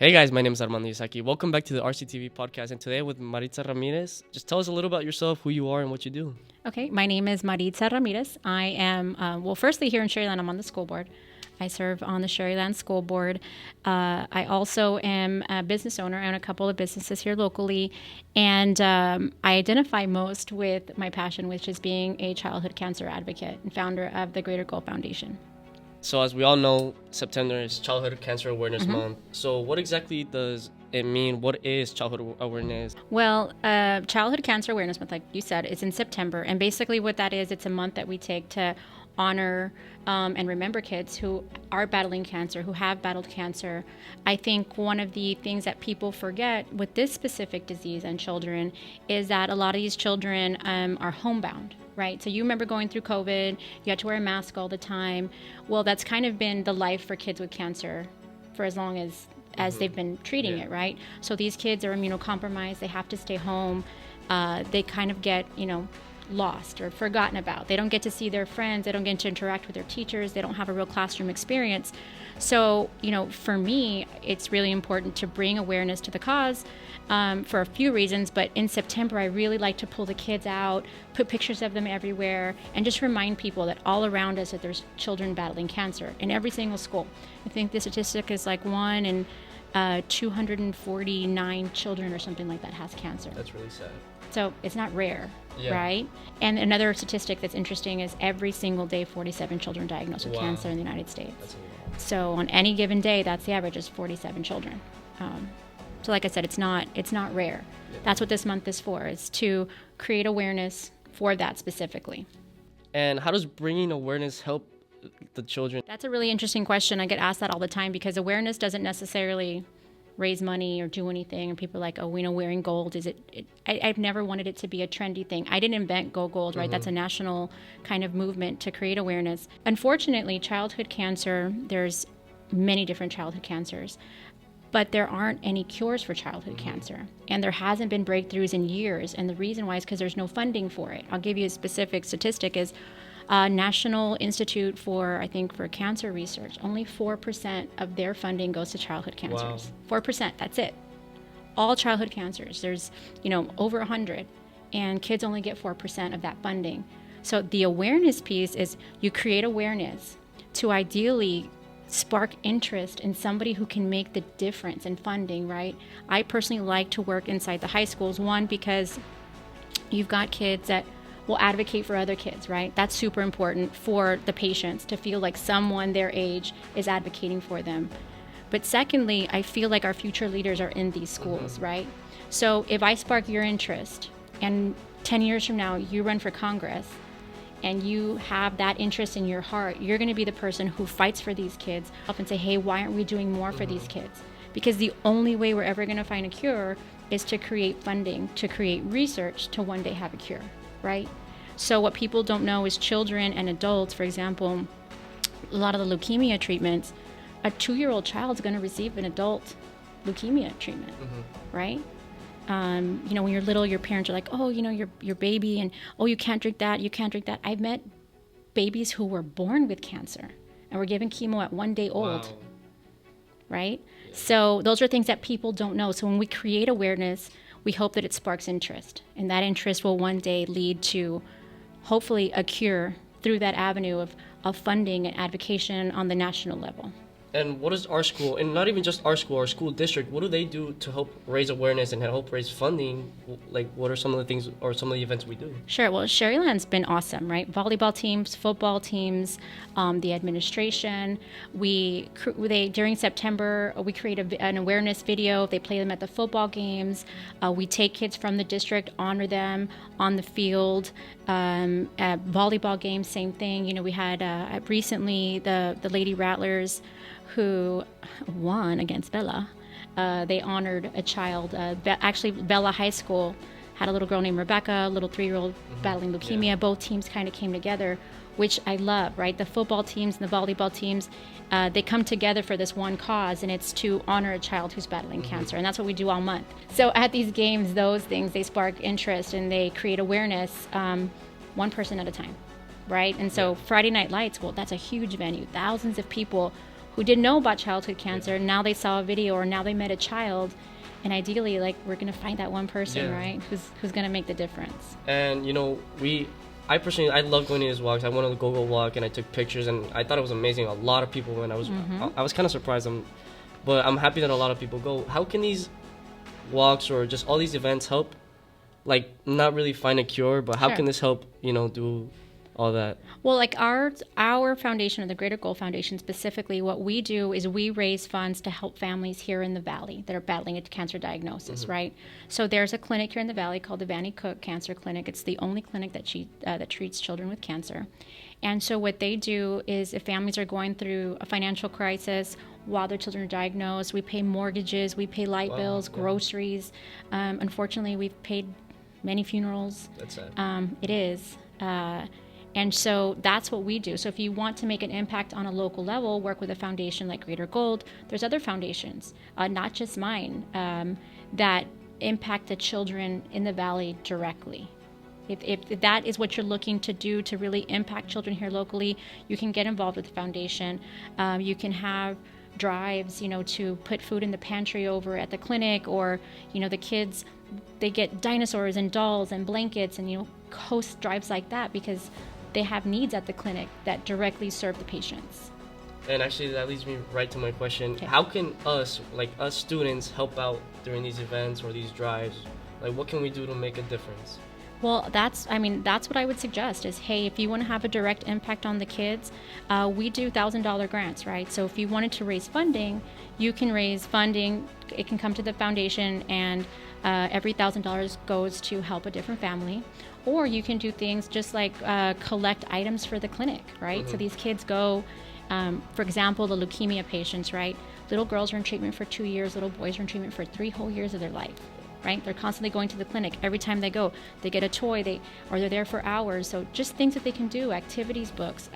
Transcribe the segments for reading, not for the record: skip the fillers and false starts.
Hey guys, my name is Armando Yasaki. Welcome back to the RCTV podcast, and today with Maritza Ramirez. Just tell us a little about yourself, who you are, and what you do. Okay, my name is Maritza Ramirez. I am, firstly, here in Sherryland, I'm on the school board. I serve on the Sherryland School Board. I also am a business owner. I own a couple of businesses here locally. And I identify most with my passion, which is being a childhood cancer advocate and founder of the Greater Goal Foundation. So as we all know, September is Childhood Cancer Awareness Month. So what exactly does it mean? What is childhood awareness? Well, Childhood Cancer Awareness Month, like you said, is in September. And basically what that is, it's a month that we take to honor and remember kids who are battling cancer, who have battled cancer. I think one of the things that people forget with this specific disease and children is that a lot of these children are homebound. Right. So you remember going through COVID, you had to wear a mask all the time. Well, that's kind of been the life for kids with cancer for as long as they've been treating it. Right. So these kids are immunocompromised. They have to stay home. They kind of get, lost or forgotten about. They don't get to see their friends. They don't get to interact with their teachers. They don't have a real classroom experience. So, for me, it's really important to bring awareness to the cause for a few reasons. But in September, I really like to pull the kids out, put pictures of them everywhere, and just remind people that all around us that there's children battling cancer in every single school. I think the statistic is like 1 in 249 children or something like that has cancer. That's really sad. So it's not rare, right? And another statistic that's interesting is every single day, 47 children diagnosed with cancer in the United States. That's a lot. So on any given day, that's the average is 47 children. So like I said, it's not rare. Yeah. That's what this month is for, is to create awareness for that specifically. And how does bringing awareness help the children? That's a really interesting question. I get asked that all the time because awareness doesn't necessarily raise money or do anything, and people are like, wearing gold, is it I've never wanted it to be a trendy thing. I didn't invent Go Gold, right? That's a national kind of movement to create awareness. Unfortunately, childhood cancer, there's many different childhood cancers, but there aren't any cures for childhood cancer, and there hasn't been breakthroughs in years, and the reason why is because there's no funding for it. I'll give you a specific statistic is National Institute for Cancer Research, only 4% of their funding goes to childhood cancers. Wow. 4%, that's it. All childhood cancers, there's, over 100, and kids only get 4% of that funding. So the awareness piece is you create awareness to ideally spark interest in somebody who can make the difference in funding, right? I personally like to work inside the high schools, one, because you've got kids that will advocate for other kids, right? That's super important for the patients to feel like someone their age is advocating for them. But secondly, I feel like our future leaders are in these schools, right? So if I spark your interest and 10 years from now you run for Congress and you have that interest in your heart, you're going to be the person who fights for these kids and say, hey, why aren't we doing more for these kids? Because the only way we're ever going to find a cure is to create funding, to create research to one day have a cure. Right? So what people don't know is children and adults, for example, a lot of the leukemia treatments, a 2-year-old child is going to receive an adult leukemia treatment, right? When you're little, your parents are like, oh, your baby, and oh, you can't drink that, you can't drink that. I've met babies who were born with cancer and were given chemo at 1 day old, right? Yeah. So those are things that people don't know. So when we create awareness, we hope that it sparks interest, and that interest will one day lead to hopefully a cure through that avenue of funding and advocacy on the national level. And what is our school, and not even just our school district, what do they do to help raise awareness and help raise funding? Like, what are some of the things or some of the events we do? Sure. Well, Sherryland's been awesome, right? Volleyball teams, football teams, the administration. During September, we create an awareness video. They play them at the football games. We take kids from the district, honor them on the field. At volleyball games, same thing. We had recently the Lady Rattlers, who won against Bella. They honored a child. Actually, Bella High School had a little girl named Rebecca, a little 3-year-old battling leukemia. Yeah. Both teams kind of came together, which I love, right? The football teams and the volleyball teams, they come together for this one cause, and it's to honor a child who's battling cancer, and that's what we do all month. So at these games, those things, they spark interest and they create awareness, one person at a time, right? And so Friday Night Lights, well, that's a huge venue. Thousands of people who didn't know about childhood cancer. Now they saw a video, or now they met a child, and ideally, like, we're gonna find that one person, right, who's gonna make the difference. And I personally, I love going to these walks. I went on the go-go walk and I took pictures, and I thought it was amazing. A lot of people went. I was kind of surprised. But I'm happy that a lot of people go. How can these walks or just all these events help, like, not really find a cure, but how can this help, do all that? Well, like our foundation, or the Greater Goal Foundation specifically, what we do is we raise funds to help families here in the Valley that are battling a cancer diagnosis, right? So there's a clinic here in the Valley called the Vannie Cook Cancer Clinic. It's the only clinic that treats children with cancer. And so what they do is, if families are going through a financial crisis while their children are diagnosed, we pay mortgages, we pay light bills, groceries. Unfortunately, we've paid many funerals. That's sad. It is. And so that's what we do. So if you want to make an impact on a local level, work with a foundation like Greater Gold. There's other foundations, not just mine, that impact the children in the Valley directly. If that is what you're looking to do to really impact children here locally, you can get involved with the foundation. You can have drives, to put food in the pantry over at the clinic, or, the kids, they get dinosaurs and dolls and blankets, and, host drives like that, because they have needs at the clinic that directly serve the patients. And actually, that leads me right to my question. Okay. How can us students, help out during these events or these drives? Like, what can we do to make a difference? Well, that's what I would suggest is, hey, if you want to have a direct impact on the kids, we do $1,000 grants, right? So if you wanted to raise funding, you can raise funding. It can come to the foundation, and every $1,000 goes to help a different family. Or you can do things just like collect items for the clinic, right? So these kids go, for example, the leukemia patients, right? Little girls are in treatment for 2 years, little boys are in treatment for 3 whole years of their life. Right? They're constantly going to the clinic. Every time they go, they get a toy, or they're there for hours. So just things that they can do, activities books,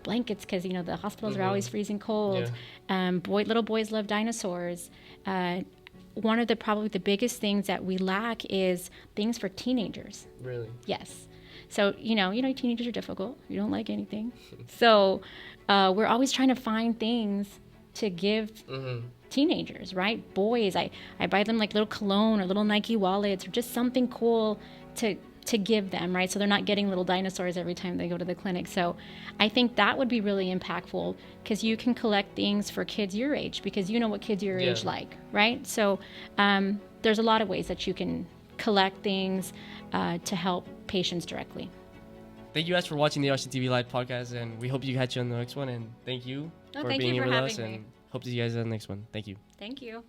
blankets, because, the hospitals are always freezing cold. Yeah. Little boys love dinosaurs. One of probably the biggest things that we lack is things for teenagers. Really? Yes. So, teenagers are difficult. You don't like anything. So we're always trying to find things to give teenagers, right? Boys, I buy them like little cologne or little Nike wallets, or just something cool to give them, right? So they're not getting little dinosaurs every time they go to the clinic. So I think that would be really impactful, because you can collect things for kids your age, because you know what kids your age like, right? So there's a lot of ways that you can collect things to help patients directly. Thank you guys for watching the RCTV Live podcast, and we hope you catch you on the next one. And thank you for being here with us, and hope to see you guys on the next one. Thank you. Thank you.